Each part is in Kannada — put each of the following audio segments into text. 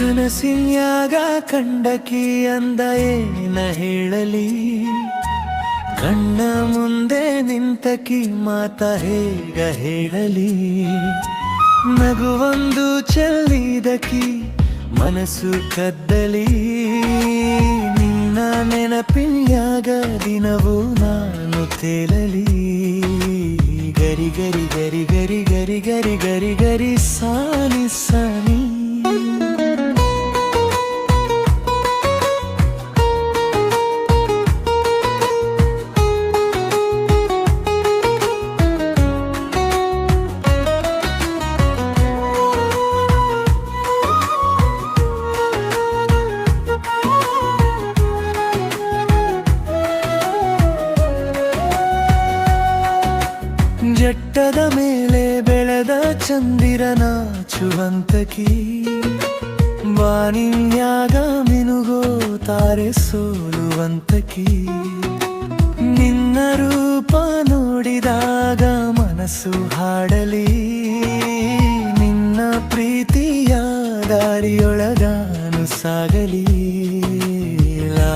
ಕನಸಿನ್ಯಾಗ ಕಂಡಕಿ ಅಂದ ಏನ ಹೇಳಲಿ, ಕಣ್ಣ ಮುಂದೆ ನಿಂತಕಿ ಮಾತ ಹೇಗ ಹೇಳಲಿ. ನಗುವೊಂದು ಚೆಲ್ಲಿದಕಿ ಮನಸ್ಸು ಕದ್ದಲಿ, ನಿನ್ನ ನೆನಪಿನ್ಯಾಗ ದಿನವೂ ನಾನು ತೇಲಲಿ. ಗರಿ ಗರಿ ಗರಿ ಗರಿ ಗರಿ ಗರಿ ಗರಿ ಗರಿ ಸಾನಿ ಸಾನಿ. ಜಟ್ಟದ ಮೇಲೆ ಬೆಳೆದ ಚಂದಿರನ ಚುವಂತಕಿ, ಬಾನಿನ್ಯಾಗ ಮಿನುಗೋ ತಾರೆ ಸೋಲುವಂತಕಿ. ನಿನ್ನ ರೂಪ ನೋಡಿದಾಗ ಮನಸ್ಸು ಹಾಡಲಿ, ನಿನ್ನ ಪ್ರೀತಿಯ ದಾರಿಯೊಳಗಾನು ಸಾಗಲಿ. ಲಾ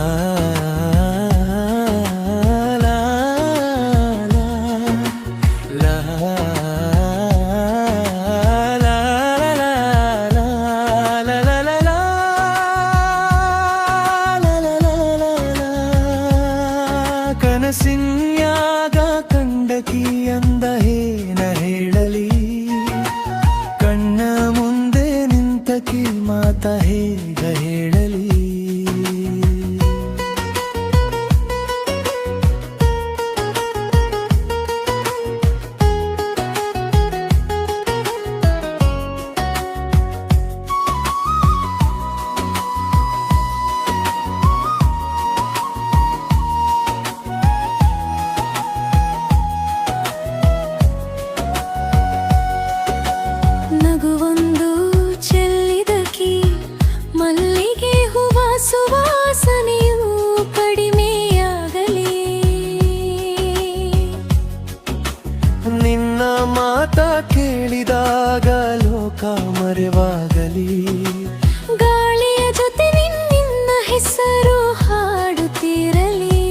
ಕನಸಿನ್ಯಾಗ ಕಂಡಕಿ ಅಂದ ಏನ ಹೇಳಲಿ, ಕಣ್ಣ ಮುಂದೆ ನಿಂತಕಿ ಮಾತ ಹೇಗ ಹೇಳಲಿ. ನಗುವೊಂದು ಚೆಲ್ಲಿದಕಿ ಮಲ್ಲಿಗೆ ಹೂವ ಸುವಾಸನೆಯೂ ಕಡಿಮೆಯಾಗಲಿ, ನಿನ್ನ ಮಾತ ಕೇಳಿದಾಗ ಲೋಕ ಮರೆವಾಗಲಿ. ಗಾಳಿಯ ಜೊತೆ ನಿನ್ನ ಹೆಸರು ಹಾಡುತ್ತಿರಲಿ,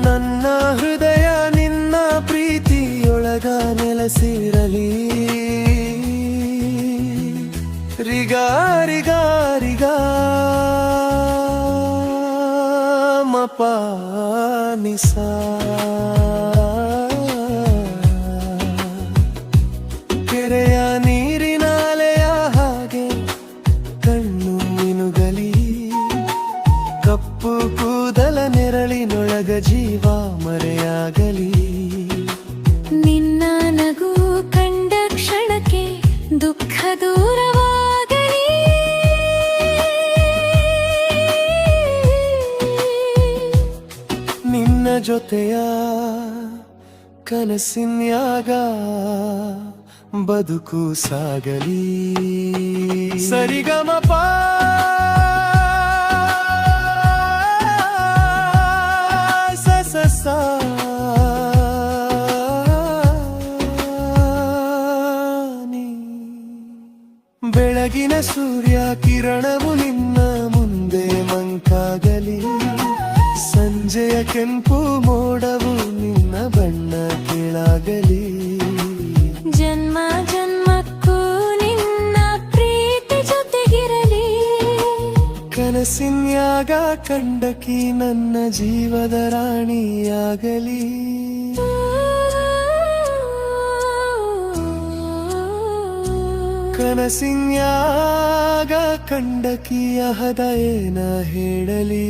ನನ್ನ ಹೃದಯ ನಿನ್ನ ಪ್ರೀತಿಯೊಳಗ ನೆಲೆಸಿರಲಿ. ರಿಗಾ ರಿಗಾ ರಿಗಾ ಮಪ ನಿಸಾ. ಕೆರೆಯ ನೀರಿನಾಲೆಯ ಹಾಗೆ ಕಣ್ಣು ಮಿನುಗಲಿ, ಕಪ್ಪು ಕೂದಲ ನೆರಳಿನೊಳಗ ಜೀವ ಮರೆಯಾಗಲಿ. ನಿನ್ನ ನಗು ಕಂಡ ಕ್ಷಣಕ್ಕೆ ದುಃಖ ದೂರವಾಗಲಿ, ನಿನ್ನ ಜೊತೆಯ ಕನಸಿನ್ಯಾಗ ಬದುಕು ಸಾಗಲಿ. ಸರಿಗಮಪ ಸ ಸ ಸ. ಬೆಳಗಿನ ಸೂರ್ಯ ಕಿರಣವು ನಿನ್ನ ಮುಂದೆ ಮಂಕಾಗಲಿ, ಸಂಜೆಯ ಕೆಂಪು ಮೋಡವು ನಿನ್ನ ಬಣ್ಣ ಕೀಳಾಗಲಿ. ಜನ್ಮ ಜನ್ಮಕ್ಕೂ ನಿನ್ನ ಪ್ರೀತಿ ಜೊತೆಗಿರಲಿ, ಕನಸಿನ್ಯಾಗ ಕಂಡಕಿ ನನ್ನ ಜೀವದ ರಾಣಿಯಾಗಲಿ. ಕನಸಿನ್ಯಾಗ ಕಂಡಕಿ ಅಹದ ಏನ ಹೇಳಲಿ.